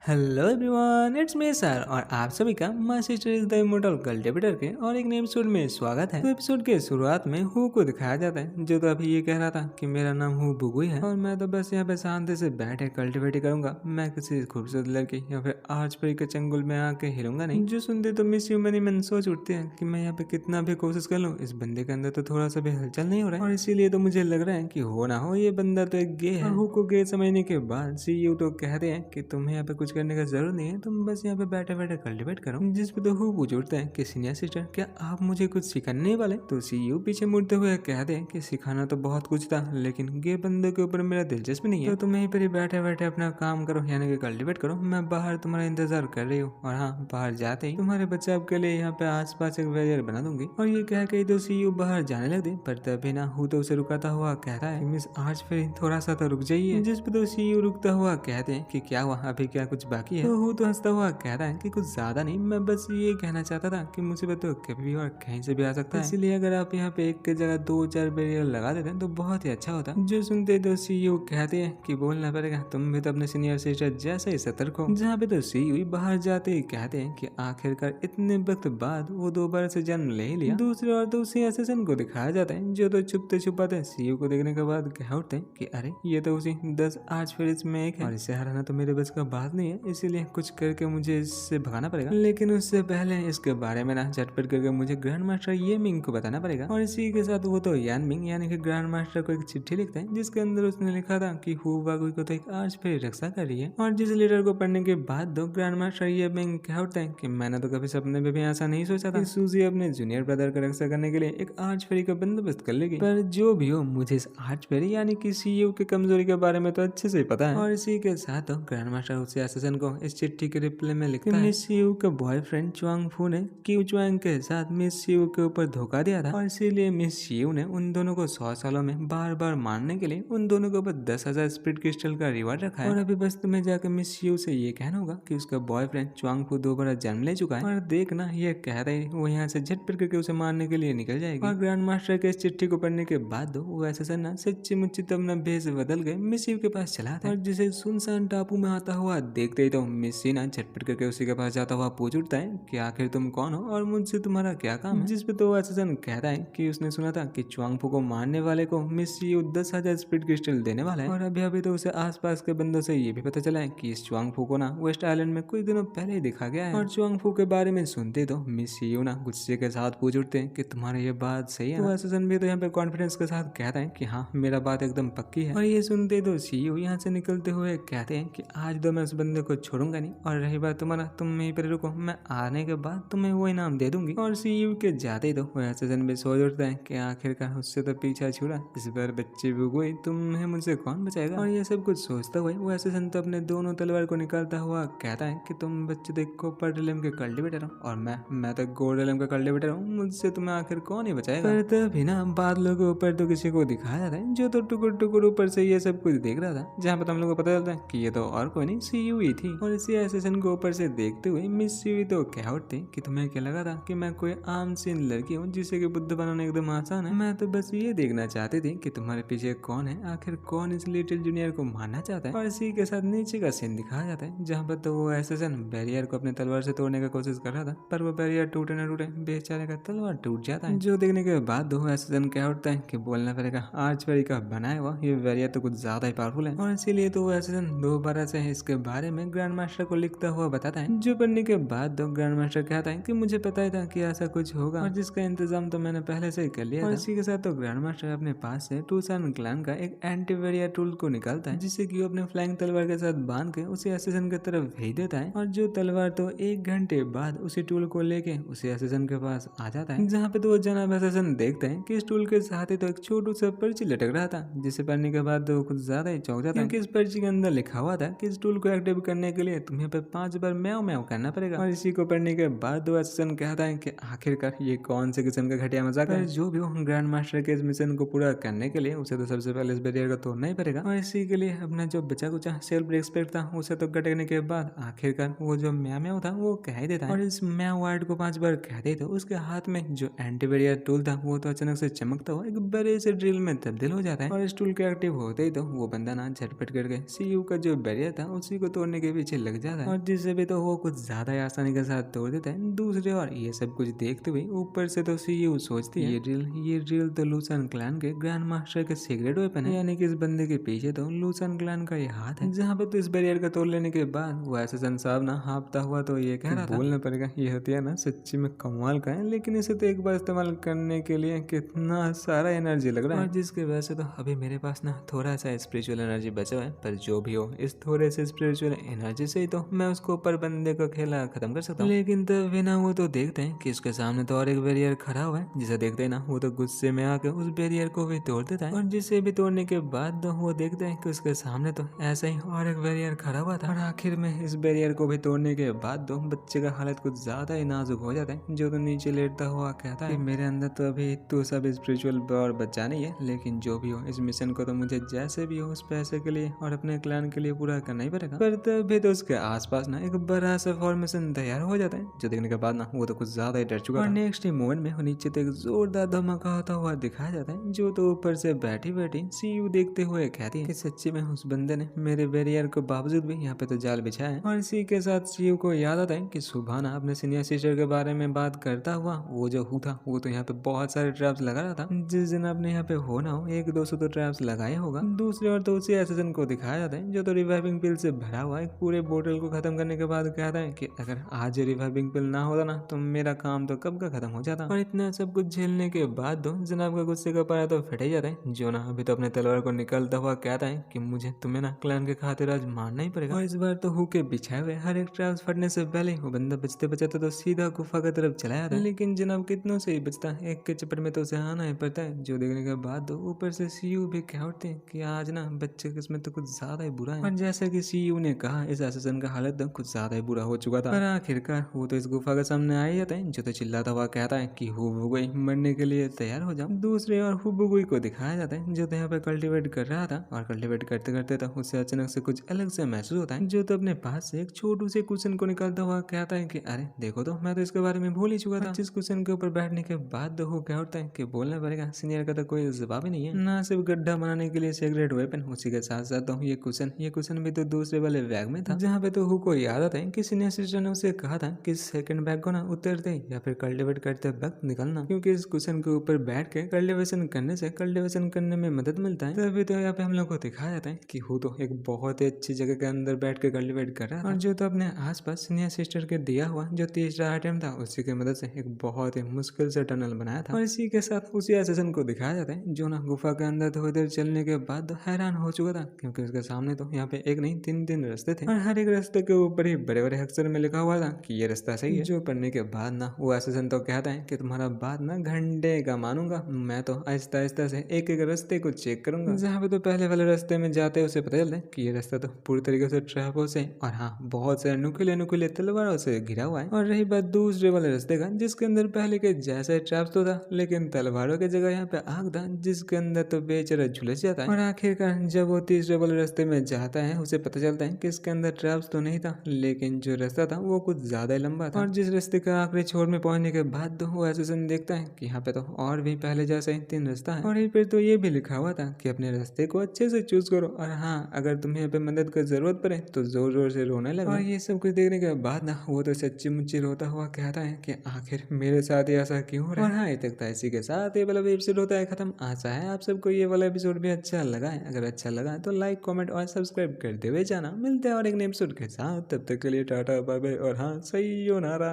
Hello everyone, it's me sir और आप सभी का my sister is the immortal cultivator के और एक नए एपिसोड में स्वागत है। तो एपिसोड के शुरुआत में हु को दिखाया जाता है, जो तो अभी ये कह रहा था कि मेरा नाम हु बुगुई है और मैं तो बस यहाँ पे शांति से बैठे कल्टिवेट करूंगा। मैं किसी खूबसूरत लड़की या फिर आर्च परी के चंगुल में आके हिलूंगा नहीं। जो सुनते तो मिस यू मनी मन सोच उठते हैं कि मैं यहाँ पे कितना भी कोशिश कर लूँ, इस बंदे के अंदर तो थोड़ा सा भी हलचल नहीं हो रहा है और इसीलिए तो मुझे लग रहा है कि हो ना हो ये बंदा तो एक गे है। हु को गे समझने के बाद सीईओ तो कहते हैं कि तुम्हें यहाँ पे कुछ करने का जरूरत नहीं है, तुम बस यहाँ पे बैठे बैठे कल्टिवेट करो। जिस पे तो हु पूछ उठता है कि सीनियर सिस्टर, क्या आप मुझे कुछ सिखाने नहीं वाले? तो सीईओ पीछे मुड़ते हुए कहते हैं कि सिखाना तो बहुत कुछ था, लेकिन गे बंदे के ऊपर मेरा दिलचस्पी नहीं है, तो तुम यहीं पर बैठे बैठे अपना काम करो, यानी कि कल्टिवेट करो। मैं बाहर तुम्हारा इंतजार कर रही हूँ और हाँ, बाहर जाते ही तुम्हारे बचाव के लिए यहाँ पे आसपास एक बैरियर बना दूंगी। और ये कह के तो सीईओ बाहर जाने लगते, पर तभी ना हु तो उसे रुकाता हुआ कहता है कि मिस आज फिर थोड़ा सा तो रुक जाइए। जिस पे तो सीईओ रुकता हुआ कहते हैं कि क्या हुआ, अभी क्या कुछ बाकी है? तो हु तो हंसता हुआ कह रहा है कि कुछ ज्यादा नहीं, मैं बस ये कहना चाहता था कि मुसीबत तो कभी भी और कहीं से भी आ सकता है, इसलिए अगर आप यहाँ पे एक की जगह 2-4 बैरियर लगा देते हैं तो बहुत ही अच्छा होता। जो सुनते तो सीईओ कहते हैं कि बोलना पड़ेगा, तुम भी तो अपने सीनियर सिस्टर जैसे ही सतर्क हो। जहाँ पे तो सीईओ बाहर जाते ही कहते हैं कि आखिरकार इतने वक्त बाद वो दोबारा से जन्म ले ही लिया। दूसरी ओर तो उसी असिस्टेंट को दिखाया जाता है, जो तो छुपते छुपाते सीईओ को देखने के बाद कह उठते हैं कि अरे ये तो उसी 10 आर्च फेरिस में एक है और इसे हराना तो मेरे बस का बात नहीं है, इसीलिए कुछ करके मुझे इससे भगाना पड़ेगा। लेकिन उससे पहले इसके बारे में ना झटपट करके मुझे ग्रैंड मास्टर ये मिंग को बताना पड़ेगा। और इसी के साथ वो तो यान मिंग यानी कि ग्रैंड मास्टर को एक चिट्ठी लिखता है, जिसके अंदर उसने लिखा था कि हु बागुई को तो एक आर्च फेरी रक्षा कर रही है। और जिस लेटर को पढ़ने के बाद दो ग्रैंड मास्टर ये मिंग कह उठता है कि मैंने तो कभी सपने में भी ऐसा नहीं सोचा था कि सूजी अपने जूनियर ब्रदर का रक्षा करने के लिए एक आर्च फेरी का बंदोबस्त कर लेगी। पर जो भी हो, मुझे इस आर्च फेरी यानी कि सीईओ की कमजोरी के बारे में तो अच्छे से पता है। और इसी के साथ ग्रैंड मास्टर उसे असिस्टेंट को इस चिट्ठी के रिप्लाई में लिखता है मिस सीयू का बॉयफ्रेंड चुआंग फू ने क्यू चुआंग के साथ मिस सीयू के ऊपर धोखा दिया था और इसीलिए मिस सीयू ने उन दोनों को 100 सालों में बार बार मारने के लिए उन दोनों के ऊपर 10,000 स्पिरिट क्रिस्टल का रिवॉर्ड रखा है। और अभी बस तुम्हें जाकर मिस सीयू से ये कहना होगा कि उसका बॉयफ्रेंड चुआंग फू दोबारा जन्म ले चुका है और देखना ये कह रही वो यहाँ से झटपट करके उसे मारने के लिए निकल जाएगी। और ग्रैंड मास्टर के इस चिट्ठी को पढ़ने के बाद वो ऐसे सन्ना सच्ची मुच्ची तो अपना भेष बदल गए मिस सीयू के पास चला था और जिसे सुनसान टापू में आता हुआ देखते ही तो मिस सी ना झटपट करके उसी के पास जाता हुआ पूछ उठता है कि आखिर तुम कौन हो और मुझसे तुम्हारा क्या काम है? जिस पे तो असिस्टेंट कहता है कि उसने सुना था कि चुआंगफू को मारने वाले को मिस सीयू 10,000 स्पिरिट क्रिस्टल देने वाला है। और अभी अभी तो उसे आसपास के बंदों से ये भी पता चला है कि इस चुआंगफू को ना वेस्ट आइलैंड में कुछ दिनों पहले ही देखा गया है। और चुआंगफू के बारे में सुनते तो मिस सीयू ना गुस्से के साथ पूछ उठते हैं कि तुम्हारा ये बात सही है? तो असिस्टेंट भी तो यहाँ पे कॉन्फिडेंस के साथ कहता है कि हाँ, मेरा बात एकदम पक्की है। और ये सुनते तो सीयू यहाँ से निकलते हुए कहते हैं कि आज तो मैं उस बंदे को छोड़ूंगा नहीं और रही बात तुम्हारा, तुम यहीं पर रुको, मैं आने के बाद तुम्हें वो इनाम दे दूंगी। और सीयू के जाते ही तो वो असिस्टेंट भी सोच उठता है कि आखिरकार उससे तो पीछा छुड़ा, इस बार बच्चे भी हुए, तुम्हें मुझसे कौन बचाएगा? और ये सब कुछ सोचता हुआ वो असिस्टेंट तो अपने दोनों तलवार को निकालता हुआ कहता है कि तुम बच्चे तो एक कॉपर डिलम के कल्टिवेटर हो और मैं तो गोल्ड डिलम का कल्टिवेटर हूँ, मुझसे तुम्हें आखिर कौन ही बचाएगा? पर तभी ना बादलों के ऊपर तो किसी को दिखाया जाता है, जो तो टुकुर टुकुर ऊपर से ये सब कुछ देख रहा था, जहाँ पर हम लोग को पता चलता है कि ये तो और कोई नहीं सीयू ही थी। और इसी असिस्टेंट को ऊपर से देखते हुए मिस सीयू तो कह उठते कि तुम्हें क्या लगा था कि मैं कोई आम सी लड़की हूँ जिसे कि बुद्ध बनाना एकदम आसान है? मैं तो बस ये देखना चाहती थी कि तुम्हारे पीछे कौन है, आखिर कौन इस लिटिल जूनियर को मारना चाहता है। और इसी के साथ नीचे का सीन दिखाया जाता है, जहाँ पर तो वो असिस्टेंट बैरियर को अपने तलवार से तोड़ने का कोशिश कर रहा था, पर वो बैरियर टूटे न टूटे बेचारे का तलवार टूट जाता है। जो देखने के बाद वो असिस्टेंट कह उठता है कि बोलना पड़ेगा आर्च फेरी का बनाया हुआ ये बैरियर तो कुछ ज्यादा ही पावरफुल है। और इसीलिए तो वो असिस्टेंट दोबारा से इसके बारे में ग्रैंड मास्टर को लिखता हुआ बताता है, जो पढ़ने के बाद तो ग्रैंड मास्टर कहता है कि मुझे पता ही था कि ऐसा कुछ होगा और जिसका इंतजाम तो मैंने पहले से ही कर लिया था। इसी के साथ तो ग्रैंड मास्टर अपने पास से टूसान क्लैन का एक एंटीवेरियर टूल को निकालता है, जिससे कि वो अपने फ्लाइंग तलवार के साथ बांध के उसे असिस्टेंट की तरफ भेज देता है। और जो तलवार तो 1 घंटे बाद उसी टूल को लेके उसे असिस्टेंट के पास आ जाता है, जहाँ पे तो वो जनाब असिस्टेंट देखते हैं कि इस टूल के साथ ही तो एक छोटू सा पर्ची लटक रहा था, जिसे पढ़ने के बाद तो कुछ ज्यादा ही चौंक जाता है, क्योंकि इस पर्ची के अंदर लिखा हुआ था कि इस टूल को एक्टिव करने के लिए तुम्हें पे 5 बार म्याऊ म्याऊ करना पड़ेगा। और इसी को पढ़ने के बाद वो असिस्टेंट कहता है कि आखिरकार ये कौन से किस्म का घटिया मजाक है? जो भी हो, ग्रैंड मास्टर के इस मिशन को पूरा करने के लिए उसे तो सबसे पहले इस बैरियर को तोड़ना ही पड़ेगा। और इसी के लिए अपना जो बचा कुचा सेल्फ रिस्पेक्ट था उसे तो गटकने के बाद आखिरकार वो जो म्याऊ म्याऊ था वो कह ही देता है। और इस म्याऊ वर्ड को 5 बार कह दे तो उसके हाथ में जो एंटीवेरियर टूल था वो तो अचानक से चमकता हुआ एक बड़े से ड्रिल में तब्दील हो जाता है। और इस टूल के एक्टिव होते ही तो वो बंदा ना झटपट करके सीयू का जो बैरियर था उसी को तोड़ने तोड़ने के पीछे लग जाता है और जिससे भी तो वो कुछ ज्यादा ही आसानी के साथ तोड़ देता है। दूसरे और ये सब कुछ देखते हुए ऊपर से तो सीयू सोचती है ये ड्रिल तो लूसन क्लैन के ग्रैंड मास्टर के सीक्रेट वेपन है, यानी कि इस बंदे के पीछे तो लूसन क्लैन का ये हाथ है। जहाँ पे तो इस बैरियर का तोड़ लेने के बाद वो एसेसन साहब ना हाँपता हुआ तो ये कह रहा था बोलना पड़ेगा ये हथियार ना सच्ची में कमाल का है, लेकिन इसे तो एक बार इस्तेमाल करने के लिए कितना सारा एनर्जी लग रहा है और जिसके वजह से तो अभी मेरे पास ना थोड़ा सा स्पिरिचुअल एनर्जी बचा है। पर जो भी हो इस थोड़े से स्पिरिचुअल एनर्जी से ही तो मैं उसको ऊपर बंदे का खेला खत्म कर सकता हूँ। लेकिन तब भी ना वो तो देखते हैं कि उसके सामने तो और एक बैरियर खड़ा हुआ है, जिसे देखते हैं ना वो तो गुस्से में आकर उस बैरियर को भी तोड़ देता है और जिसे भी तोड़ने के बाद तो वो देखते हैं कि उसके सामने तो ऐसा ही और एक बैरियर खड़ा हुआ था और आखिर में इस बैरियर को भी तोड़ने के बाद तो बच्चे का हालत कुछ ज्यादा ही नाजुक हो जाता है, जो तो नीचे लेटता हुआ कहता है मेरे अंदर तो अभी तो सब स्पिरिचुअल पावर बचा नहीं है, लेकिन जो भी हो इस मिशन को तो मुझे जैसे भी हो उस पैसे के लिए और अपने क्लैन के लिए पूरा करना ही पड़ेगा। पर तभी तो उसके आसपास ना एक बड़ा सा फॉर्मेशन तैयार हो जाता है, जो देखने के बाद ना वो तो कुछ ज्यादा ही डर चुका और नेक्स्ट मोमेंट में नीचे तो एक जोरदार धमाका होता हुआ दिखाया जाता है, जो तो ऊपर से बैठी बैठी सीयू देखते हुए कहती है कि सच्ची में उस बंदे ने मेरे बैरियर के बावजूद भी यहाँ पे तो जाल बिछाया है। और इसी के साथ सीयू को याद आता है कि सुबह ना अपने सीनियर सिस्टर के बारे में बात करता हुआ वो जो हु था वो तो यहाँ पे बहुत सारे ट्रैप्स लगा रहा था, जिस दिन आपने यहाँ पे हो ना हो 100-200 तो ट्रैप्स लगाए होगा। दूसरी ओर तो उसी एसेसन को दिखाया जाता है जो तो रिवाइविंग पिल से भरा हुआ एक पूरे बोतल को खत्म करने के बाद कहता है कि अगर आज रिवाइविंग पिल ना होता ना तो मेरा काम तो कब का खत्म हो जाता। और इतना सब कुछ झेलने के बाद तो जनाब का गुस्से का पारा तो फट ही जाता है, जो ना अभी तो अपने तलवार को निकलता हुआ कहता है कि मुझे तुम्हें ना क्लैन के खातिर आज मारना ही पड़ेगा। और इस बार तो हु के बिछाए हुए हर एक ट्रैप्स फटने से पहले वो बंदा बचते बचाते तो सीधा गुफा की तरफ चला जाता है, लेकिन जनाब कितनों से ही बचता है, एक के चपट में तो उसे आना ही पड़ता है। जो देखने के बाद तो ऊपर से सीयू भी कह उठते हैं कि आज ना बच्चे की किस्मत तो कुछ ज्यादा ही बुरा है। और जैसा कि सीयू ने कहा इस एसेसन का हालत तो कुछ ज्यादा ही बुरा हो चुका था, पर आखिरकार वो तो इस गुफा के सामने आ ही जाता है, जो तो चिल्लाता हुआ कहता है कि हुबुगुई मरने के लिए तैयार हो जाओ। दूसरे और हुबुगुई को दिखाया जाता है जो तो यहाँ पे कल्टीवेट कर रहा था और कल्टीवेट करते करते तो उससे अचानक से कुछ अलग से महसूस होता है, जो तो अपने पास से एक छोटू से कुशन को निकालता हुआ कहता है कि अरे देखो तो मैं तो इसके बारे में भूल ही चुका था। जिस कुशन के ऊपर बैठने के बाद तो वो क्या होता है कि बोलना पड़ेगा सीनियर का तो कोई जवाब ही नहीं है, ना सिर्फ गड्ढा बनाने के लिए सीक्रेट वेपन, उसी के साथ साथ तो ये कुशन भी तो दूसरे वाले बैग में था, जहाँ पे तो हु को याद आता है कि सीनियर सिस्टर ने उसे कहा था कि सेकंड बैग को ना उतरते या फिर कल्टीवेट करते वक्त निकलना, क्योंकि इस कुशन के ऊपर बैठ के कल्टीवेशन करने से कल्टीवेशन करने में मदद मिलता है। तभी तो यहाँ पे हम लोग को दिखाया जाता है कि हु तो एक बहुत ही अच्छी जगह के अंदर बैठ के कल्टीवेट कर रहा था और जो तो अपने आसपास सीनियर सिस्टर के दिया हुआ जो तीसरा आइटम था उसी की मदद से एक बहुत ही मुश्किल से टनल बनाया था। और इसी के साथ उसी एसेसन को दिखाया जाता है जो ना गुफा के अंदर थोड़ी देर चलने के बाद हैरान हो चुका था, क्योंकि उसके सामने तो यहाँ पे एक नहीं तीन रास्ते थे और हर एक रास्ते के ऊपर ही बड़े बड़े अक्षर में लिखा हुआ था कि ये रास्ता सही है। जो पढ़ने के बाद ना वो एसेसन तो कहता है कि तुम्हारा बात ना घंटे का मानूंगा, मैं तो आहिस्ता आहिस्ता से एक एक रास्ते को चेक करूंगा। जहाँ पे तो पहले वाले रास्ते में जाते उसे पता चलता है कि ये रास्ता तो पूरी तरीके से ट्रैपों से और हाँ बहुत से नुकीले नुकीले तलवारों से घिरा हुआ है। और रही बात दूसरे वाले रास्ते का, जिसके अंदर पहले के जैसे ट्रैप्स तो था लेकिन तलवारों की जगह यहाँ पे आग था, जिसके अंदर तो बेचारा झुलस जाता है। और आखिरकार जब वो तीसरे वाले रास्ते में जाता है उसे पता चलता है कि इसके अंदर ट्रैप्स तो नहीं था, लेकिन जो रास्ता था वो कुछ ज्यादा ही लंबा था। और जिस रास्ते का आखिरी छोर में पहुंचने के बाद तो वो एसेसन देखता है कि यहाँ पे तो और भी पहले जैसे ही 3 रास्ता है और यहीं पर तो ये भी लिखा हुआ था कि अपने रास्ते को अच्छे से चूज करो और हाँ अगर तुम्हें यहाँ पे मदद की जरूरत पड़े तो जोर जोर से रोने लगा। और ये सब कुछ देखने के बाद ना वो तो सच्ची मुच्ची रोता हुआ कहता है कि आखिर मेरे साथ ही ऐसा क्यों हो रहा है। और हाँ ये तक था, इसी के साथ ये वाला एपिसोड होता है खत्म। आशा है आप सबको ये वाला एपिसोड भी अच्छा लगा है, अगर अच्छा लगा तो लाइक कमेंट और सब्सक्राइब करते हुए जाना। मिलते हैं और एक नए एपिसोड के साथ, तब तक के लिए टाटा बाय बाय और हाँ सही हो नारा।